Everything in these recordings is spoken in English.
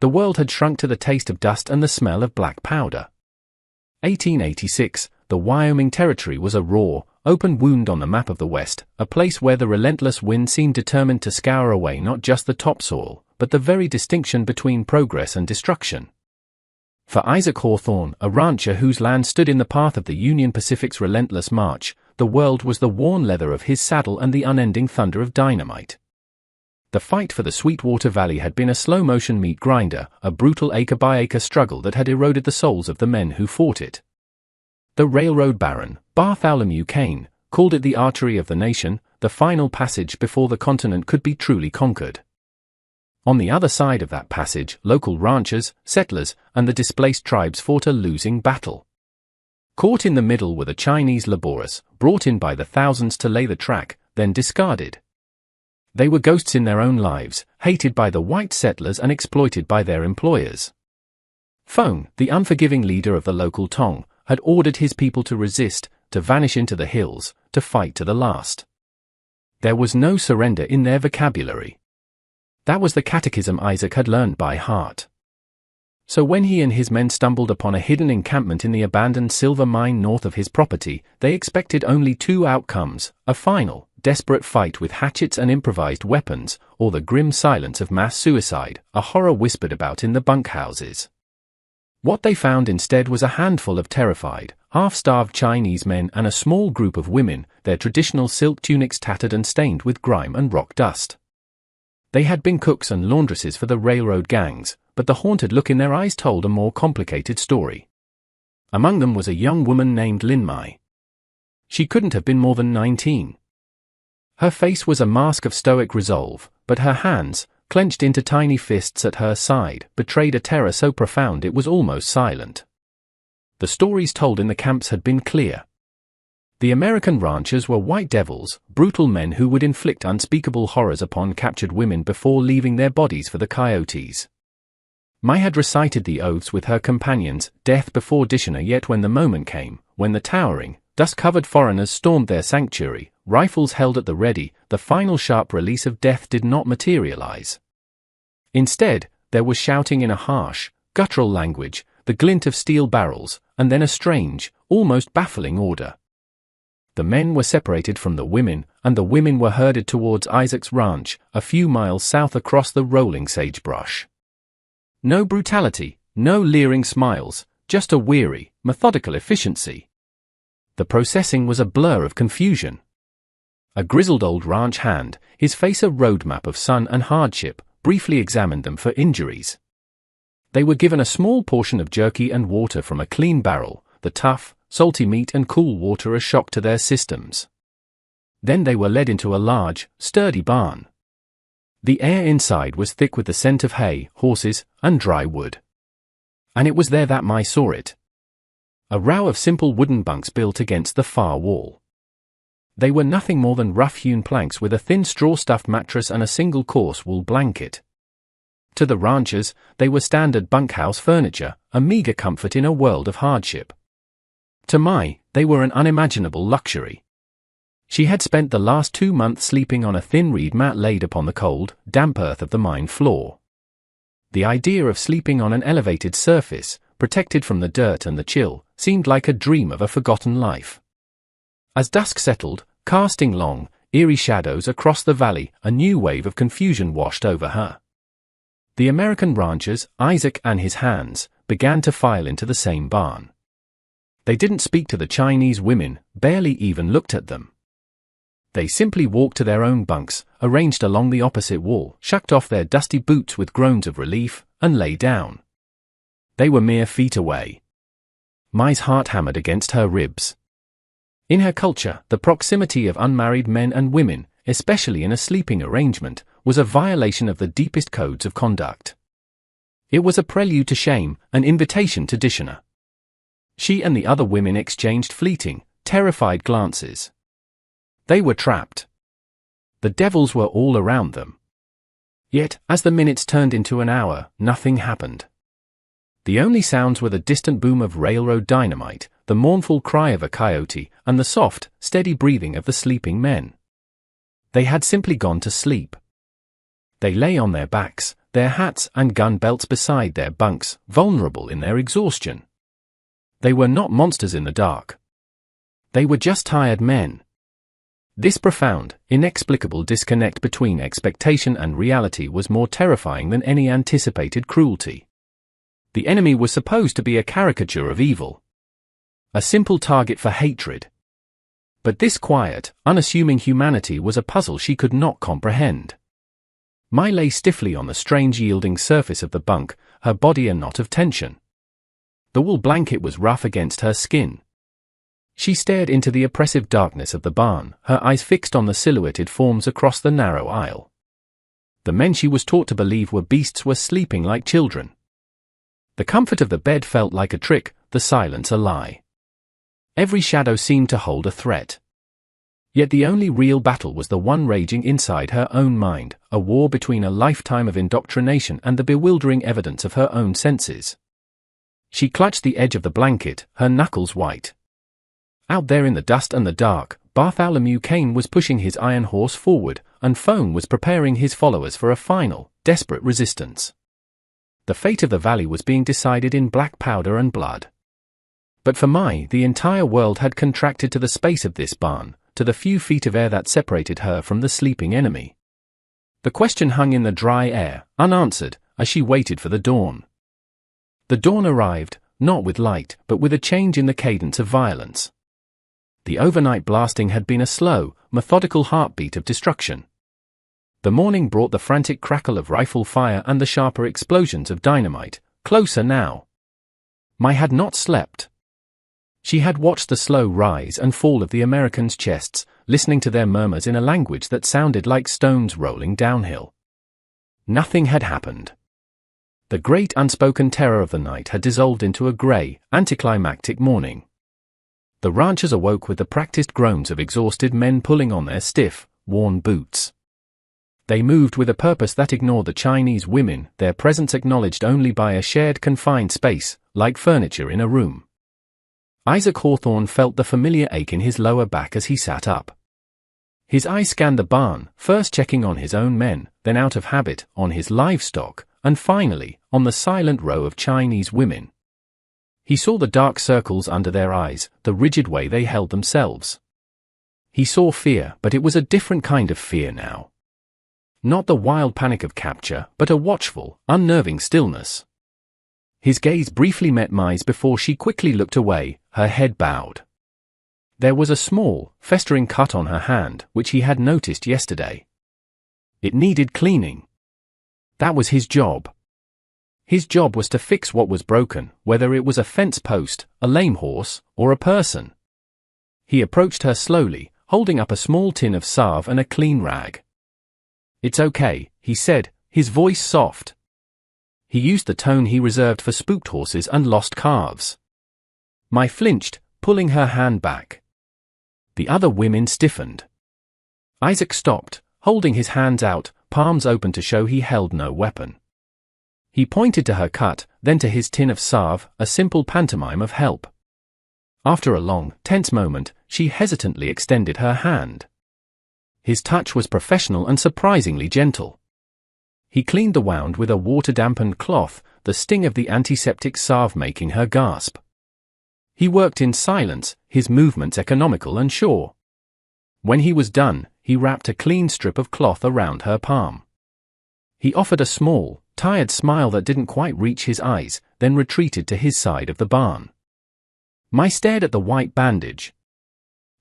The world had shrunk to the taste of dust and the smell of black powder. 1886, the Wyoming Territory was a raw, open wound on the map of the West, a place where the relentless wind seemed determined to scour away not just the topsoil, but the very distinction between progress and destruction. For Isaac Hawthorne, a rancher whose land stood in the path of the Union Pacific's relentless march, the world was the worn leather of his saddle and the unending thunder of dynamite. The fight for the Sweetwater Valley had been a slow-motion meat grinder, a brutal acre-by-acre struggle that had eroded the souls of the men who fought it. The railroad baron, Bartholomew Kane, called it the artery of the nation, the final passage before the continent could be truly conquered. On the other side of that passage, local ranchers, settlers, and the displaced tribes fought a losing battle. Caught in the middle were the Chinese laborers, brought in by the thousands to lay the track, then discarded. They were ghosts in their own lives, hated by the white settlers and exploited by their employers. Phone, the unforgiving leader of the local Tong, had ordered his people to resist, to vanish into the hills, to fight to the last. There was no surrender in their vocabulary. That was the catechism Isaac had learned by heart. So when he and his men stumbled upon a hidden encampment in the abandoned silver mine north of his property, they expected only two outcomes: a final, desperate fight with hatchets and improvised weapons, or the grim silence of mass suicide, a horror whispered about in the bunkhouses. What they found instead was a handful of terrified, half-starved Chinese men and a small group of women, their traditional silk tunics tattered and stained with grime and rock dust. They had been cooks and laundresses for the railroad gangs, but the haunted look in their eyes told a more complicated story. Among them was a young woman named Lin Mai. She couldn't have been more than 19. Her face was a mask of stoic resolve, but her hands, clenched into tiny fists at her side, betrayed a terror so profound it was almost silent. The stories told in the camps had been clear. The American ranchers were white devils, brutal men who would inflict unspeakable horrors upon captured women before leaving their bodies for the coyotes. Mai had recited the oaths with her companions, death before dishonor, yet when the moment came, when the towering, dust-covered foreigners stormed their sanctuary, rifles held at the ready, the final sharp release of death did not materialize. Instead, there was shouting in a harsh, guttural language, the glint of steel barrels, and then a strange, almost baffling order. The men were separated from the women, and the women were herded towards Isaac's ranch, a few miles south across the rolling sagebrush. No brutality, no leering smiles, just a weary, methodical efficiency. The processing was a blur of confusion. A grizzled old ranch hand, his face a roadmap of sun and hardship, briefly examined them for injuries. They were given a small portion of jerky and water from a clean barrel, the tough, salty meat and cool water a shock to their systems. Then they were led into a large, sturdy barn. The air inside was thick with the scent of hay, horses, and dry wood. And it was there that Mai saw it. A row of simple wooden bunks built against the far wall. They were nothing more than rough-hewn planks with a thin straw-stuffed mattress and a single coarse wool blanket. To the ranchers, they were standard bunkhouse furniture, a meager comfort in a world of hardship. To Mai, they were an unimaginable luxury. She had spent the last 2 months sleeping on a thin reed mat laid upon the cold, damp earth of the mine floor. The idea of sleeping on an elevated surface, protected from the dirt and the chill, seemed like a dream of a forgotten life. As dusk settled, casting long, eerie shadows across the valley, a new wave of confusion washed over her. The American ranchers, Isaac and his hands, began to file into the same barn. They didn't speak to the Chinese women, barely even looked at them. They simply walked to their own bunks, arranged along the opposite wall, shucked off their dusty boots with groans of relief, and lay down. They were mere feet away. Mai's heart hammered against her ribs. In her culture, the proximity of unmarried men and women, especially in a sleeping arrangement, was a violation of the deepest codes of conduct. It was a prelude to shame, an invitation to dishonor. She and the other women exchanged fleeting, terrified glances. They were trapped. The devils were all around them. Yet, as the minutes turned into an hour, nothing happened. The only sounds were the distant boom of railroad dynamite, the mournful cry of a coyote, and the soft, steady breathing of the sleeping men. They had simply gone to sleep. They lay on their backs, their hats and gun belts beside their bunks, vulnerable in their exhaustion. They were not monsters in the dark. They were just tired men. This profound, inexplicable disconnect between expectation and reality was more terrifying than any anticipated cruelty. The enemy was supposed to be a caricature of evil, a simple target for hatred. But this quiet, unassuming humanity was a puzzle she could not comprehend. Mai lay stiffly on the strange yielding surface of the bunk, her body a knot of tension. The wool blanket was rough against her skin. She stared into the oppressive darkness of the barn, her eyes fixed on the silhouetted forms across the narrow aisle. The men she was taught to believe were beasts were sleeping like children. The comfort of the bed felt like a trick, the silence a lie. Every shadow seemed to hold a threat. Yet the only real battle was the one raging inside her own mind, a war between a lifetime of indoctrination and the bewildering evidence of her own senses. She clutched the edge of the blanket, her knuckles white. Out there in the dust and the dark, Bartholomew Kane was pushing his iron horse forward, and Phone was preparing his followers for a final, desperate resistance. The fate of the valley was being decided in black powder and blood. But for Mai, the entire world had contracted to the space of this barn, to the few feet of air that separated her from the sleeping enemy. The question hung in the dry air, unanswered, as she waited for the dawn. The dawn arrived, not with light, but with a change in the cadence of violence. The overnight blasting had been a slow, methodical heartbeat of destruction. The morning brought the frantic crackle of rifle fire and the sharper explosions of dynamite, closer now. Mai had not slept. She had watched the slow rise and fall of the Americans' chests, listening to their murmurs in a language that sounded like stones rolling downhill. Nothing had happened. The great unspoken terror of the night had dissolved into a grey, anticlimactic morning. The ranchers awoke with the practiced groans of exhausted men pulling on their stiff, worn boots. They moved with a purpose that ignored the Chinese women, their presence acknowledged only by a shared confined space, like furniture in a room. Isaac Hawthorne felt the familiar ache in his lower back as he sat up. His eyes scanned the barn, first checking on his own men, then out of habit, on his livestock, and finally, on the silent row of Chinese women. He saw the dark circles under their eyes, the rigid way they held themselves. He saw fear, but it was a different kind of fear now. Not the wild panic of capture, but a watchful, unnerving stillness. His gaze briefly met Mai's before she quickly looked away, her head bowed. There was a small, festering cut on her hand, which he had noticed yesterday. It needed cleaning. That was his job. His job was to fix what was broken, whether it was a fence post, a lame horse, or a person. He approached her slowly, holding up a small tin of salve and a clean rag. "It's okay," he said, his voice soft. He used the tone he reserved for spooked horses and lost calves. Mai flinched, pulling her hand back. The other women stiffened. Isaac stopped, holding his hands out, palms open to show he held no weapon. He pointed to her cut, then to his tin of salve, a simple pantomime of help. After a long, tense moment, she hesitantly extended her hand. His touch was professional and surprisingly gentle. He cleaned the wound with a water-dampened cloth, the sting of the antiseptic salve making her gasp. He worked in silence, his movements economical and sure. When he was done, he wrapped a clean strip of cloth around her palm. He offered a small, tired smile that didn't quite reach his eyes, then retreated to his side of the barn. Mai stared at the white bandage.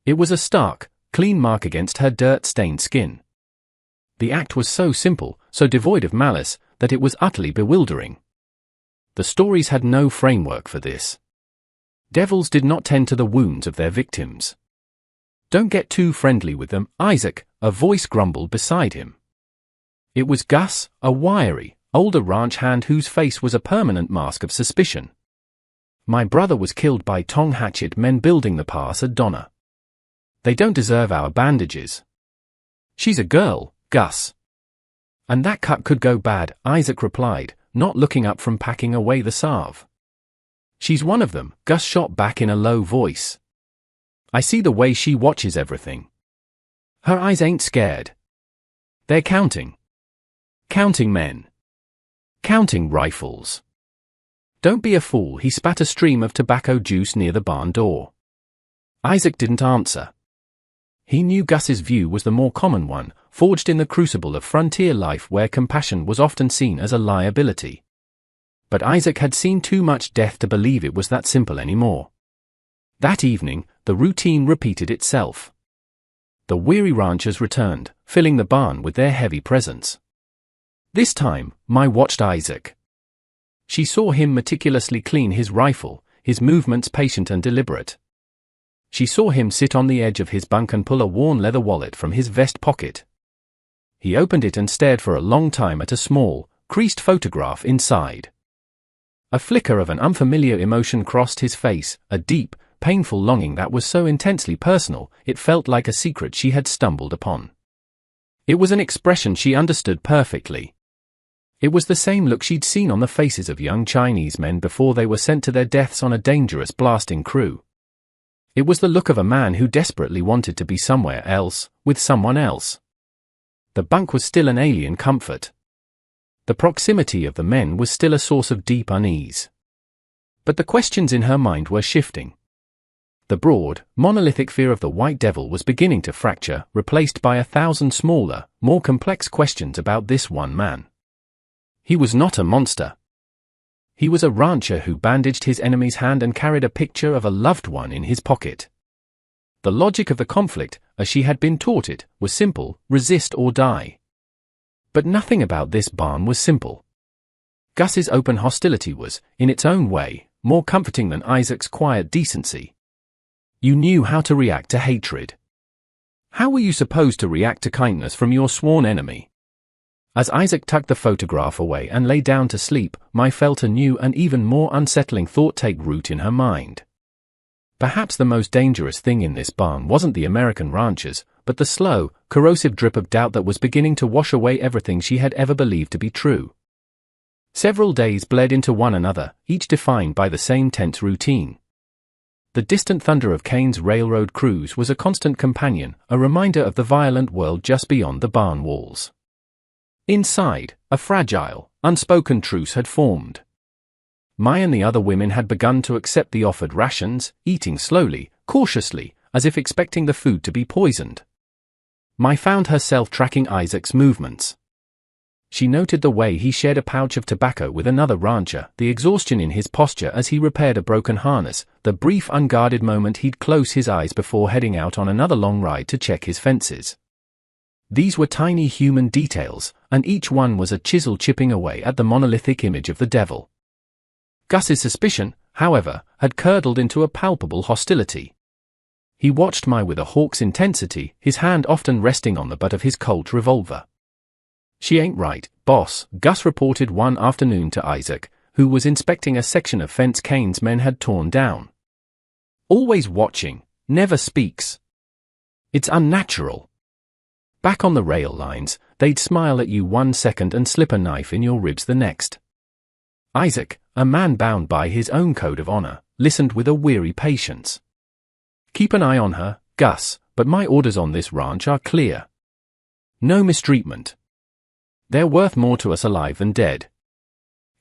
It was a stark, clean mark against her dirt-stained skin. The act was so simple, so devoid of malice, that it was utterly bewildering. The stories had no framework for this. Devils did not tend to the wounds of their victims. "Don't get too friendly with them, Isaac," a voice grumbled beside him. It was Gus, a wiry, older ranch hand whose face was a permanent mask of suspicion. "My brother was killed by tong hatchet men building the pass at Donna. They don't deserve our bandages." "She's a girl, Gus." "And that cut could go bad," Isaac replied, not looking up from packing away the salve. "She's one of them," Gus shot back in a low voice. "I see the way she watches everything. Her eyes ain't scared. They're counting. Counting men." Counting rifles. Don't be a fool, he spat a stream of tobacco juice near the barn door. Isaac didn't answer. He knew Gus's view was the more common one, forged in the crucible of frontier life where compassion was often seen as a liability. But Isaac had seen too much death to believe it was that simple anymore. That evening, the routine repeated itself. The weary ranchers returned, filling the barn with their heavy presence. This time, Mai watched Isaac. She saw him meticulously clean his rifle, his movements patient and deliberate. She saw him sit on the edge of his bunk and pull a worn leather wallet from his vest pocket. He opened it and stared for a long time at a small, creased photograph inside. A flicker of an unfamiliar emotion crossed his face, a deep, painful longing that was so intensely personal, it felt like a secret she had stumbled upon. It was an expression she understood perfectly. It was the same look she'd seen on the faces of young Chinese men before they were sent to their deaths on a dangerous blasting crew. It was the look of a man who desperately wanted to be somewhere else, with someone else. The bunk was still an alien comfort. The proximity of the men was still a source of deep unease. But the questions in her mind were shifting. The broad, monolithic fear of the white devil was beginning to fracture, replaced by 1,000 smaller, more complex questions about this one man. He was not a monster. He was a rancher who bandaged his enemy's hand and carried a picture of a loved one in his pocket. The logic of the conflict, as she had been taught it, was simple: resist or die. But nothing about this barn was simple. Gus's open hostility was, in its own way, more comforting than Isaac's quiet decency. You knew how to react to hatred. How were you supposed to react to kindness from your sworn enemy? As Isaac tucked the photograph away and lay down to sleep, Mai felt a new and even more unsettling thought take root in her mind. Perhaps the most dangerous thing in this barn wasn't the American ranchers, but the slow, corrosive drip of doubt that was beginning to wash away everything she had ever believed to be true. Several days bled into one another, each defined by the same tense routine. The distant thunder of Kane's railroad crews was a constant companion, a reminder of the violent world just beyond the barn walls. Inside, a fragile, unspoken truce had formed. Mai and the other women had begun to accept the offered rations, eating slowly, cautiously, as if expecting the food to be poisoned. Mai found herself tracking Isaac's movements. She noted the way he shared a pouch of tobacco with another rancher, the exhaustion in his posture as he repaired a broken harness, the brief unguarded moment he'd close his eyes before heading out on another long ride to check his fences. These were tiny human details, and each one was a chisel chipping away at the monolithic image of the devil. Gus's suspicion, however, had curdled into a palpable hostility. He watched Mai with a hawk's intensity, his hand often resting on the butt of his Colt revolver. "She ain't right, boss," Gus reported one afternoon to Isaac, who was inspecting a section of fence Kane's men had torn down. "Always watching, never speaks. It's unnatural. Back on the rail lines, they'd smile at you 1 second and slip a knife in your ribs the next." Isaac, a man bound by his own code of honor, listened with a weary patience. "Keep an eye on her, Gus, but my orders on this ranch are clear. No mistreatment. They're worth more to us alive than dead."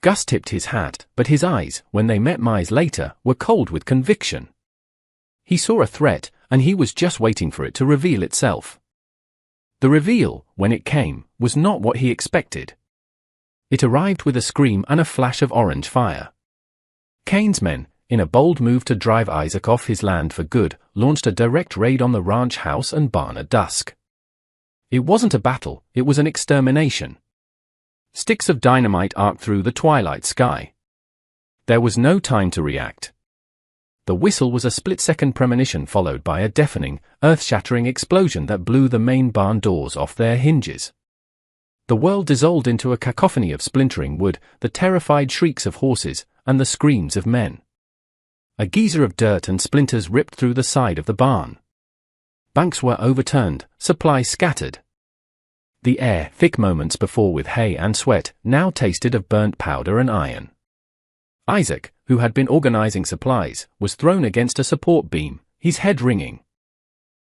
Gus tipped his hat, but his eyes, when they met Mai's later, were cold with conviction. He saw a threat, and he was just waiting for it to reveal itself. The reveal, when it came, was not what he expected. It arrived with a scream and a flash of orange fire. Kane's men, in a bold move to drive Isaac off his land for good, launched a direct raid on the ranch house and barn at dusk. It wasn't a battle, it was an extermination. Sticks of dynamite arced through the twilight sky. There was no time to react. The whistle was a split-second premonition followed by a deafening, earth-shattering explosion that blew the main barn doors off their hinges. The world dissolved into a cacophony of splintering wood, the terrified shrieks of horses, and the screams of men. A geyser of dirt and splinters ripped through the side of the barn. Bunks were overturned, supplies scattered. The air, thick moments before with hay and sweat, now tasted of burnt powder and iron. Isaac, who had been organizing supplies, was thrown against a support beam, his head ringing.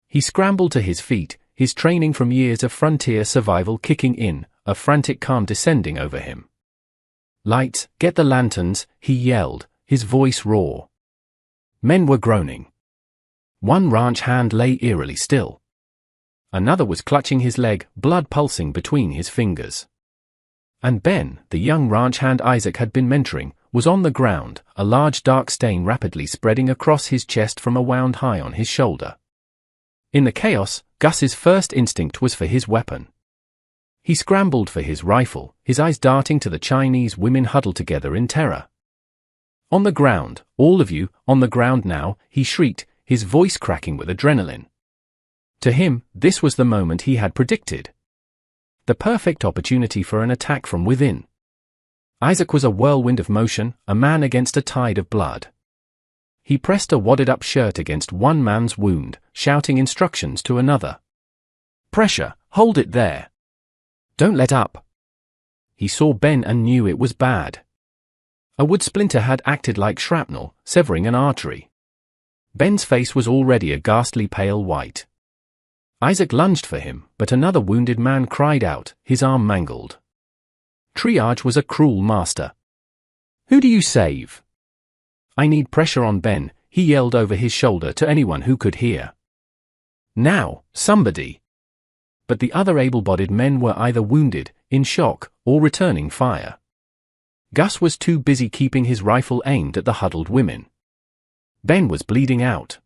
He scrambled to his feet, his training from years of frontier survival kicking in, a frantic calm descending over him. "Lights, get the lanterns," he yelled, his voice raw. Men were groaning. One ranch hand lay eerily still. Another was clutching his leg, blood pulsing between his fingers. And Ben, the young ranch hand Isaac had been mentoring, was on the ground, a large dark stain rapidly spreading across his chest from a wound high on his shoulder. In the chaos, Gus's first instinct was for his weapon. He scrambled for his rifle, his eyes darting to the Chinese women huddled together in terror. "On the ground, all of you, on the ground now," he shrieked, his voice cracking with adrenaline. To him, this was the moment he had predicted. The perfect opportunity for an attack from within. Isaac was a whirlwind of motion, a man against a tide of blood. He pressed a wadded-up shirt against one man's wound, shouting instructions to another. "Pressure, hold it there. Don't let up." He saw Ben and knew it was bad. A wood splinter had acted like shrapnel, severing an artery. Ben's face was already a ghastly pale white. Isaac lunged for him, but another wounded man cried out, his arm mangled. Triage was a cruel master. "Who do you save?" "I need pressure on Ben," he yelled over his shoulder to anyone who could hear. "Now, somebody." But the other able-bodied men were either wounded, in shock, or returning fire. Gus was too busy keeping his rifle aimed at the huddled women. Ben was bleeding out.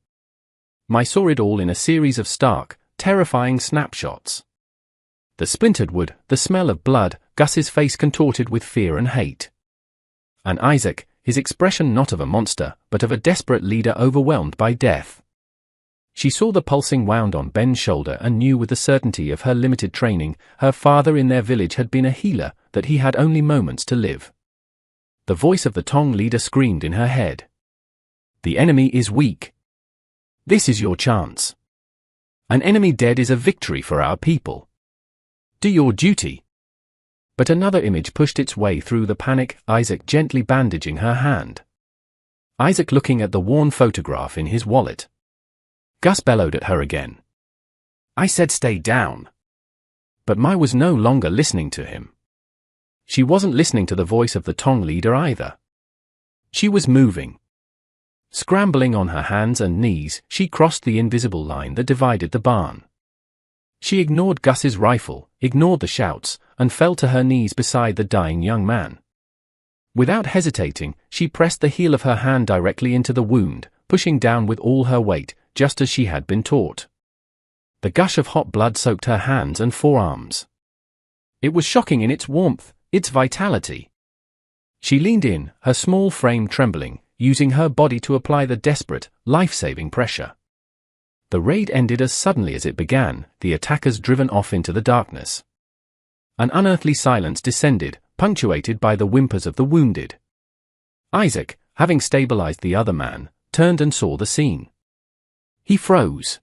I saw it all in a series of stark, terrifying snapshots. The splintered wood, the smell of blood, Gus's face contorted with fear and hate. And Isaac, his expression not of a monster, but of a desperate leader overwhelmed by death. She saw the pulsing wound on Ben's shoulder and knew with the certainty of her limited training, her father in their village had been a healer, that he had only moments to live. The voice of the Tong leader screamed in her head. "The enemy is weak. This is your chance. An enemy dead is a victory for our people. Do your duty." But another image pushed its way through the panic, Isaac gently bandaging her hand. Isaac looking at the worn photograph in his wallet. Gus bellowed at her again. "I said stay down." But Mai was no longer listening to him. She wasn't listening to the voice of the Tong leader either. She was moving. Scrambling on her hands and knees, she crossed the invisible line that divided the barn. She ignored Gus's rifle, ignored the shouts, and fell to her knees beside the dying young man. Without hesitating, she pressed the heel of her hand directly into the wound, pushing down with all her weight, just as she had been taught. The gush of hot blood soaked her hands and forearms. It was shocking in its warmth, its vitality. She leaned in, her small frame trembling, using her body to apply the desperate, life-saving pressure. The raid ended as suddenly as it began, the attackers driven off into the darkness. An unearthly silence descended, punctuated by the whimpers of the wounded. Isaac, having stabilized the other man, turned and saw the scene. He froze.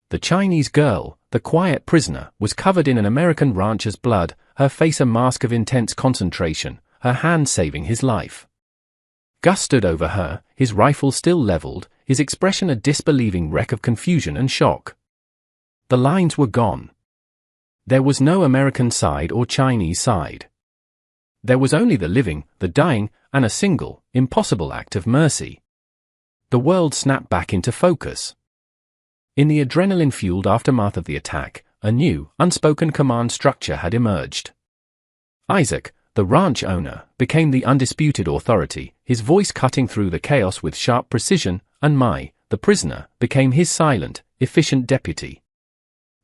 The Chinese girl, the quiet prisoner, was covered in an American rancher's blood, her face a mask of intense concentration, her hand saving his life. Gus stood over her, his rifle still leveled, his expression a disbelieving wreck of confusion and shock. The lines were gone. There was no American side or Chinese side. There was only the living, the dying, and a single, impossible act of mercy. The world snapped back into focus. In the adrenaline-fueled aftermath of the attack, a new, unspoken command structure had emerged. Isaac, the ranch owner, became the undisputed authority, his voice cutting through the chaos with sharp precision, and Mai, the prisoner, became his silent, efficient deputy.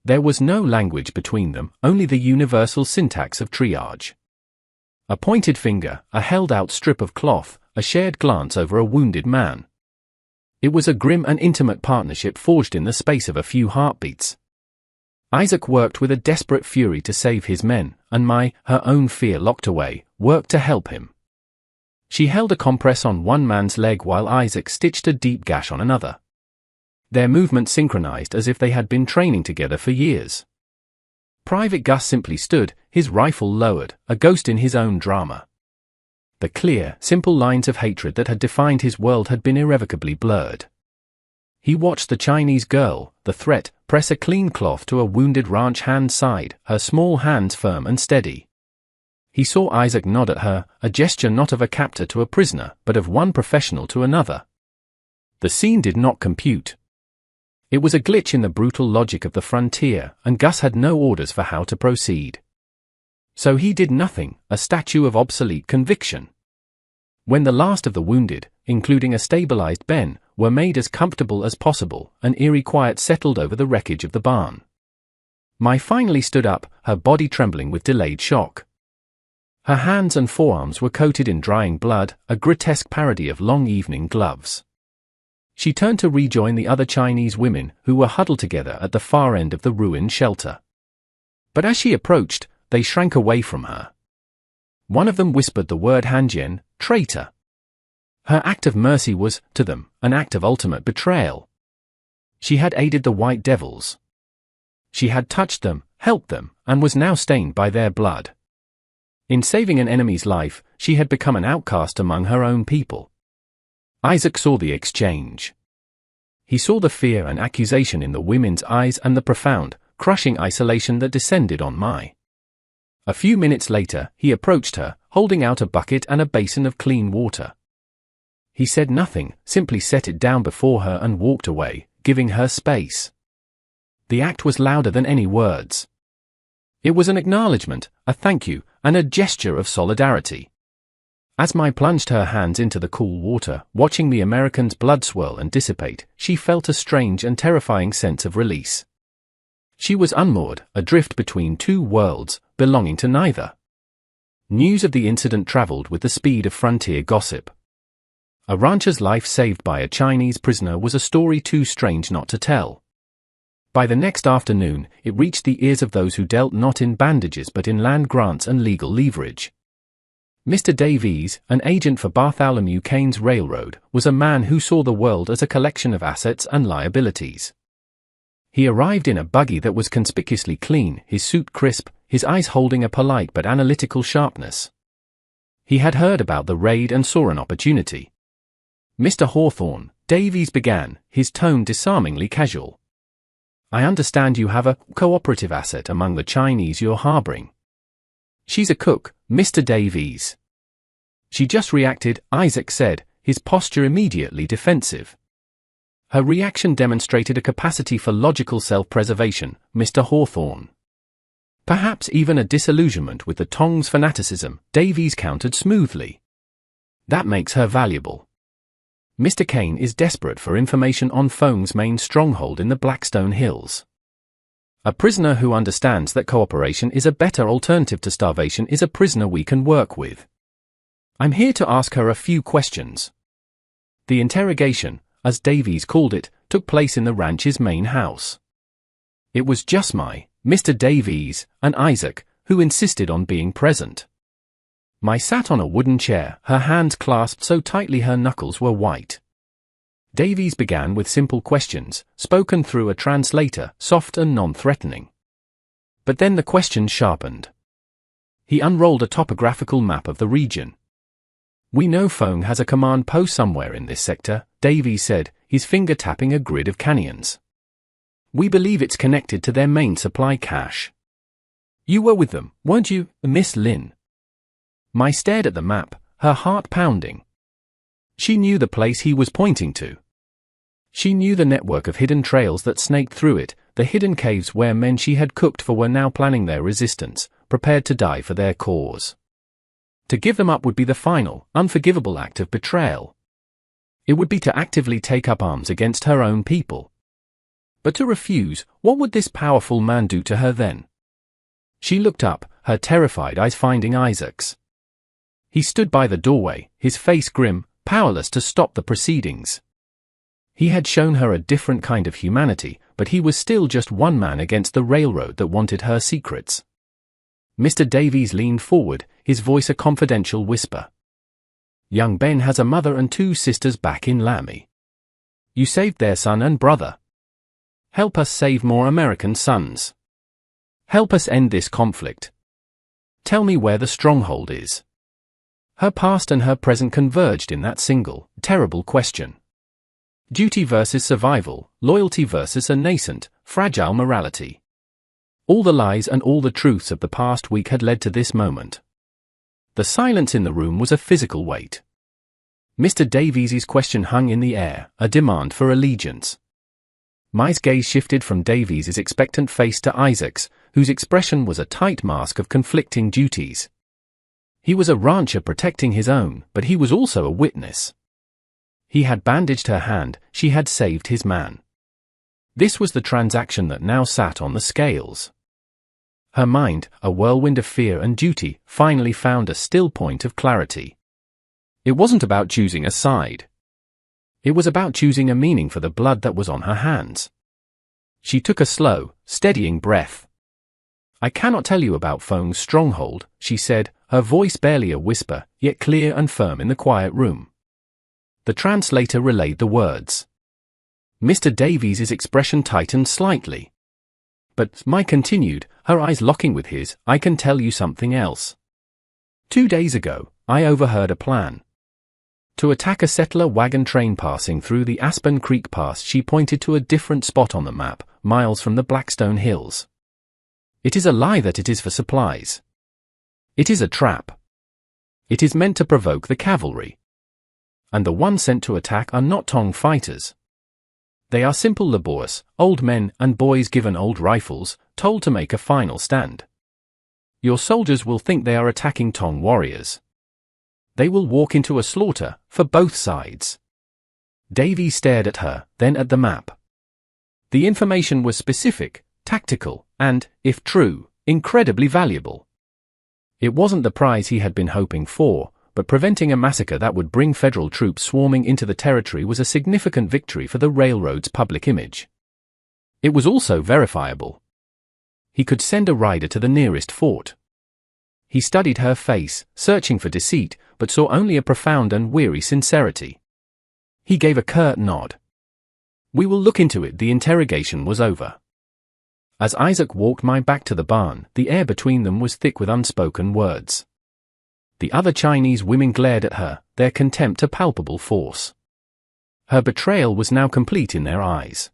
There was no language between them, only the universal syntax of triage. A pointed finger, a held-out strip of cloth, a shared glance over a wounded man. It was a grim and intimate partnership forged in the space of a few heartbeats. Isaac worked with a desperate fury to save his men, and Mai, her own fear locked away, worked to help him. She held a compress on one man's leg while Isaac stitched a deep gash on another. Their movements synchronized as if they had been training together for years. Private Gus simply stood, his rifle lowered, a ghost in his own drama. The clear, simple lines of hatred that had defined his world had been irrevocably blurred. He watched the Chinese girl, the threat, press a clean cloth to a wounded ranch hand's side, her small hands firm and steady. He saw Isaac nod at her, a gesture not of a captor to a prisoner, but of one professional to another. The scene did not compute. It was a glitch in the brutal logic of the frontier, and Gus had no orders for how to proceed. So he did nothing, a statue of obsolete conviction. When the last of the wounded, including a stabilized Ben, were made as comfortable as possible, an eerie quiet settled over the wreckage of the barn. Mai finally stood up, her body trembling with delayed shock. Her hands and forearms were coated in drying blood, a grotesque parody of long evening gloves. She turned to rejoin the other Chinese women who were huddled together at the far end of the ruined shelter. But as she approached, they shrank away from her. One of them whispered the word Hanjian, traitor. Her act of mercy was, to them, an act of ultimate betrayal. She had aided the White Devils. She had touched them, helped them, and was now stained by their blood. In saving an enemy's life, she had become an outcast among her own people. Isaac saw the exchange. He saw the fear and accusation in the women's eyes and the profound, crushing isolation that descended on Mai. A few minutes later, he approached her, holding out a bucket and a basin of clean water. He said nothing, simply set it down before her and walked away, giving her space. The act was louder than any words. It was an acknowledgement, a thank you, and a gesture of solidarity. As Mai plunged her hands into the cool water, watching the American's blood swirl and dissipate, she felt a strange and terrifying sense of release. She was unmoored, adrift between two worlds, belonging to neither. News of the incident traveled with the speed of frontier gossip. A rancher's life saved by a Chinese prisoner was a story too strange not to tell. By the next afternoon, it reached the ears of those who dealt not in bandages but in land grants and legal leverage. Mr. Davies, an agent for Bartholomew Kane's railroad, was a man who saw the world as a collection of assets and liabilities. He arrived in a buggy that was conspicuously clean, his suit crisp, his eyes holding a polite but analytical sharpness. He had heard about the raid and saw an opportunity. "Mr. Hawthorne," Davies began, his tone disarmingly casual. "I understand you have a cooperative asset among the Chinese you're harboring." "She's a cook, Mr. Davies." "She just reacted," Isaac said, his posture immediately defensive. Her reaction demonstrated a capacity for logical self-preservation, Mr. Hawthorne. Perhaps even a disillusionment with the Tong's fanaticism, Davies countered smoothly. "That makes her valuable. Mr. Kane is desperate for information on Feng's main stronghold in the Blackstone Hills. A prisoner who understands that cooperation is a better alternative to starvation is a prisoner we can work with. I'm here to ask her a few questions." The interrogation, as Davies called it, took place in the ranch's main house. It was just Mai, Mr. Davies, and Isaac, who insisted on being present. Mai sat on a wooden chair, her hands clasped so tightly her knuckles were white. Davies began with simple questions, spoken through a translator, soft and non-threatening. But then the questions sharpened. He unrolled a topographical map of the region. "We know Feng has a command post somewhere in this sector," Davies said, his finger tapping a grid of canyons. "We believe it's connected to their main supply cache. You were with them, weren't you, Miss Lin?" Mai stared at the map, her heart pounding. She knew the place he was pointing to. She knew the network of hidden trails that snaked through it, the hidden caves where men she had cooked for were now planning their resistance, prepared to die for their cause. To give them up would be the final, unforgivable act of betrayal. It would be to actively take up arms against her own people. But to refuse, what would this powerful man do to her then? She looked up, her terrified eyes finding Isaac's. He stood by the doorway, his face grim, powerless to stop the proceedings. He had shown her a different kind of humanity, but he was still just one man against the railroad that wanted her secrets. Mr. Davies leaned forward, his voice a confidential whisper. "Young Ben has a mother and two sisters back in Lamy. You saved their son and brother. Help us save more American sons. Help us end this conflict. Tell me where the stronghold is." Her past and her present converged in that single, terrible question. Duty versus survival, loyalty versus a nascent, fragile morality. All the lies and all the truths of the past week had led to this moment. The silence in the room was a physical weight. Mr. Davies's question hung in the air, a demand for allegiance. My gaze shifted from Davies's expectant face to Isaac's, whose expression was a tight mask of conflicting duties. He was a rancher protecting his own, but he was also a witness. He had bandaged her hand, she had saved his man. This was the transaction that now sat on the scales. Her mind, a whirlwind of fear and duty, finally found a still point of clarity. It wasn't about choosing a side. It was about choosing a meaning for the blood that was on her hands. She took a slow, steadying breath. "I cannot tell you about Feng's stronghold," she said, her voice barely a whisper, yet clear and firm in the quiet room. The translator relayed the words. Mr. Davies's expression tightened slightly. But Mai continued, her eyes locking with his, "I can tell you something else. 2 days ago, I overheard a plan. To attack a settler wagon train passing through the Aspen Creek Pass." She pointed to a different spot on the map, miles from the Blackstone Hills. "It is a lie that it is for supplies. It is a trap. It is meant to provoke the cavalry. And the ones sent to attack are not Tong fighters. They are simple laborious, old men and boys given old rifles, told to make a final stand. Your soldiers will think they are attacking Tong warriors. They will walk into a slaughter, for both sides." Davies stared at her, then at the map. The information was specific, tactical, and, if true, incredibly valuable. It wasn't the prize he had been hoping for, but preventing a massacre that would bring federal troops swarming into the territory was a significant victory for the railroad's public image. It was also verifiable. He could send a rider to the nearest fort. He studied her face, searching for deceit, but saw only a profound and weary sincerity. He gave a curt nod. "We will look into it." The interrogation was over. As Isaac walked Mai back to the barn, the air between them was thick with unspoken words. The other Chinese women glared at her, their contempt a palpable force. Her betrayal was now complete in their eyes.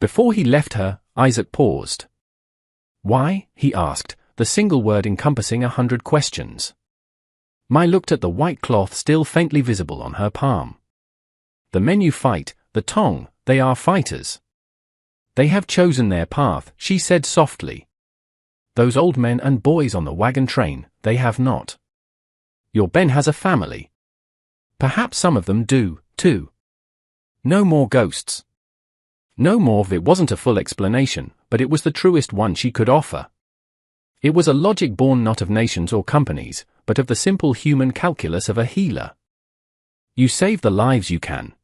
Before he left her, Isaac paused. "Why?" he asked, the single word encompassing 100 questions. Mai looked at the white cloth still faintly visible on her palm. "The men you fight, the Tong, they are fighters. They have chosen their path," she said softly. "Those old men and boys on the wagon train, they have not. Your Ben has a family. Perhaps some of them do, too. No more ghosts." No more. It wasn't a full explanation, but it was the truest one she could offer. It was a logic born not of nations or companies, but of the simple human calculus of a healer. You save the lives you can.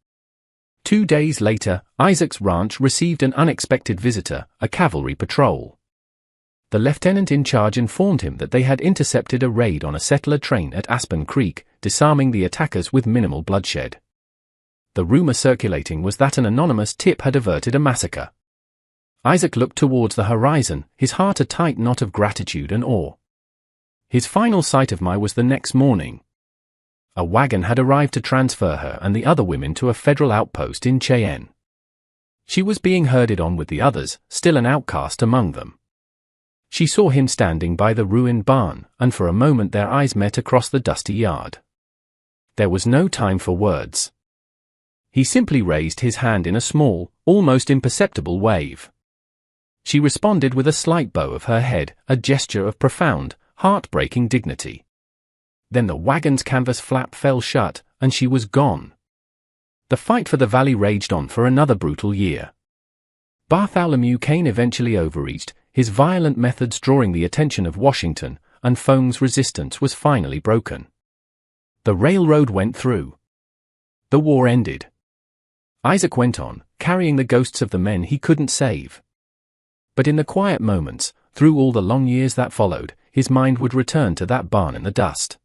2 days later, Isaac's ranch received an unexpected visitor, a cavalry patrol. The lieutenant in charge informed him that they had intercepted a raid on a settler train at Aspen Creek, disarming the attackers with minimal bloodshed. The rumor circulating was that an anonymous tip had averted a massacre. Isaac looked towards the horizon, his heart a tight knot of gratitude and awe. His final sight of Mai was the next morning. A wagon had arrived to transfer her and the other women to a federal outpost in Cheyenne. She was being herded on with the others, still an outcast among them. She saw him standing by the ruined barn, and for a moment their eyes met across the dusty yard. There was no time for words. He simply raised his hand in a small, almost imperceptible wave. She responded with a slight bow of her head, a gesture of profound, heartbreaking dignity. Then the wagon's canvas flap fell shut, and she was gone. The fight for the valley raged on for another brutal year. Bartholomew Kane eventually overreached, his violent methods drawing the attention of Washington, and Feng's resistance was finally broken. The railroad went through. The war ended. Isaac went on, carrying the ghosts of the men he couldn't save. But in the quiet moments, through all the long years that followed, his mind would return to that barn in the dust.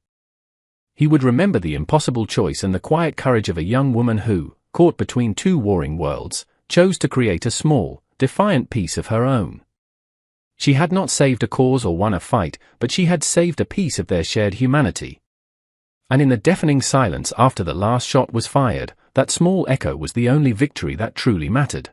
He would remember the impossible choice and the quiet courage of a young woman who, caught between two warring worlds, chose to create a small, defiant piece of her own. She had not saved a cause or won a fight, but she had saved a piece of their shared humanity. And in the deafening silence after the last shot was fired, that small echo was the only victory that truly mattered.